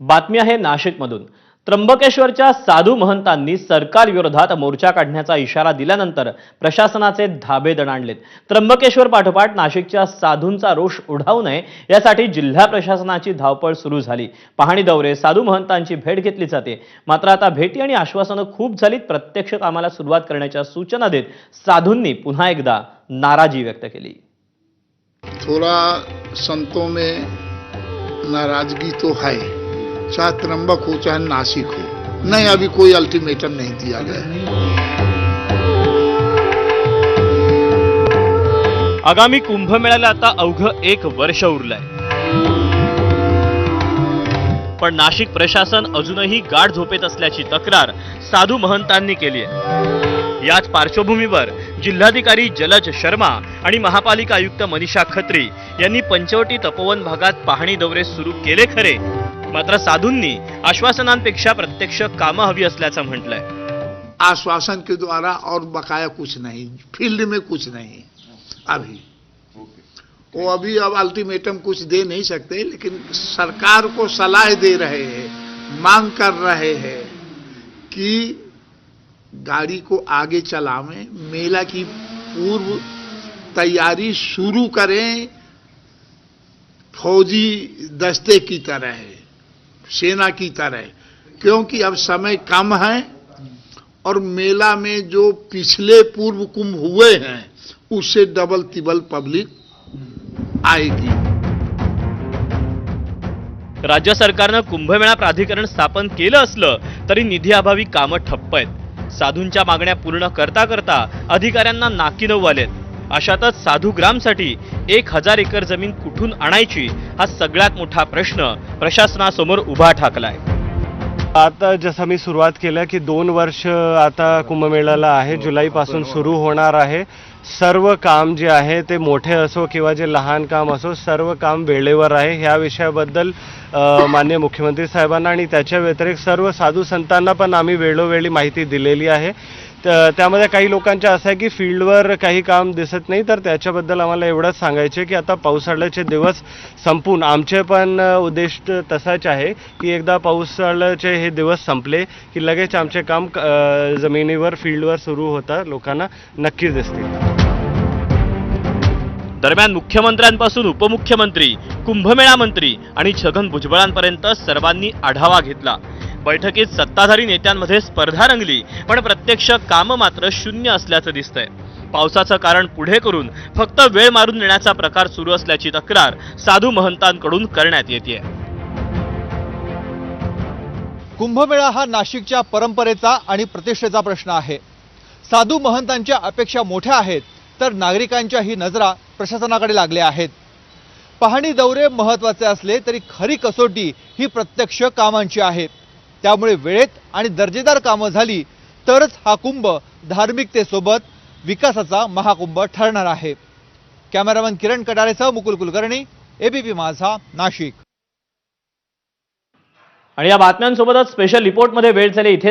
बातमी आहे नाशिकमधून। त्र्यंबकेश्वरच्या साधू महंतांनी सरकार विरोधात मोर्चा काढण्याचा इशारा दिल्यानंतर प्रशासनाचे धाबे दणाणलेत। त्र्यंबकेश्वर पाठोपाठ नाशिकच्या साधूंचा रोष उडावू नये यासाठी जिल्हा प्रशासनाची धावपळ सुरू झाली। पाहणी दौरे, साधू महंतांची भेट घेतली जाते। मात्र आता भेटी आणि आश्वासनं खूप झालीत। प्रत्यक्ष कामाला सुरुवात करण्याच्या सूचना देत साधूंनी पुन्हा एकदा नाराजी व्यक्त केली। थोड़ा संतों में नाराजगी तो है, चाहे त्र्यंबक हो चाहे नासिक हो। नहीं, अभी कोई अल्टीमेटम नहीं दिया गया। आगामी कुंभमेळ्याला आता अवघं 1 वर्ष उरलंय, पण नाशिक प्रशासन अजूनही गाढ झोपेत असल्याची तक्रार साधू महंतांनी केली आहे। याच पार्श्वभूमीवर जिल्हाधिकारी जलज शर्मा आणि महापालिका आयुक्त मनीषा खत्री यांनी पंचवटी तपोवन भागात पाहणी दौरे सुरू केले खरे, मात्र साधूंनी आश्वासनांपेक्षा प्रत्यक्ष कामं हवी असल्याचं म्हटलंय। आश्वासन के द्वारा और बकाया कुछ नहीं, फील्ड में कुछ नहीं। अभी वो अब अल्टीमेटम कुछ दे नहीं सकते, लेकिन सरकार को सलाह दे रहे हैं, मांग कर रहे हैं कि गाड़ी को आगे चलावें, मेला की पूर्व तैयारी शुरू करें, फौजी दस्ते की तरह, सेना की तरह, क्योंकि अब समय कम है और मेला में जो पिछले पूर्व कुंभ हुए हैं उससे डबल तिबल पब्लिक आएगी। राज्य सरकारनं कुंभमेळा प्राधिकरण स्थापन केलं असलं तरी निधी अभावी कामं ठप्प आहेत। साधूंच्या मागण्या पूर्ण करता करता अधिकाऱ्यांना नाकीनऊ आलेत। अशातच साधू ग्रामसाठी 1000 एकर जमीन कुठून आणायची हा सगळ्यात मोठा प्रश्न प्रशासनासमोर उभा ठाकलाय। आता जसं मी सुरुवात केलं की 2 वर्ष आता कुंभमेळ्याला आहे, जुलैपासून सुरू होणार आहे। सर्व काम जे आहे ते मोठे असो किंवा जे लहान काम असो, सर्व काम वेळेवर आहे। ह्या विषयाबद्दल माननीय मुख्यमंत्री साहेबांना आणि त्याच्या व्यतिरिक्त सर्व साधू संतांना पण आम्ही वेळोवेळी माहिती दिलेली आहे। त्यामध्ये काही लोकांच्या असं आहे की फील्डवर काही काम दिसत नाही, तर त्याच्याबद्दल आम्हाला एवढंच सांगायचे की आता पावसाळ्याचे दिवस संपून आमचे पण उद्दिष्ट तसाच आहे की एकदा पावसाळ्याचे हे दिवस संपले की लगेच आमचे काम जमिनीवर फील्डवर सुरू होता लोकांना नक्कीच दिसतील। दरम्यान मुख्यमंत्र्यांपासून उपमुख्यमंत्री, कुंभमेळा मंत्री आणि छगन भुजबळांपर्यंत सर्वांनी आढावा घेतला। बैठकीत सत्ताधारी नेत्यांमध्ये स्पर्धा रंगली, पण प्रत्यक्ष कामं मात्र शून्य असल्याचं दिसतंय। पावसाचं कारण पुढे करून फक्त वेळ मारून नेण्याचा प्रकार सुरू असल्याची तक्रार साधू महंतांकडून करण्यात येते। कुंभमेळा हा नाशिकच्या परंपरेचा आणि प्रतिष्ठेचा प्रश्न आहे। साधू महंतांच्या अपेक्षा मोठ्या आहेत, तर नागरिकांच्याही नजरा प्रशासनाकडे लागल्या आहेत। पाहणी दौरे महत्त्वाचे असले तरी खरी कसोटी ही प्रत्यक्ष कामांची आहे। त्यामुळे वेळेत आणि दर्जेदार कामं झाली तरच हा कुंभ धार्मिकतेसोबत विकासाचा महाकुंभ ठरणार आहे। कॅमेरामन किरण कटारेसह मुकुल कुलकर्णी, एबीपी माझा, नाशिक। आणि या बातम्यांसोबतच स्पेशल रिपोर्टमध्ये वेळ झाली इथे।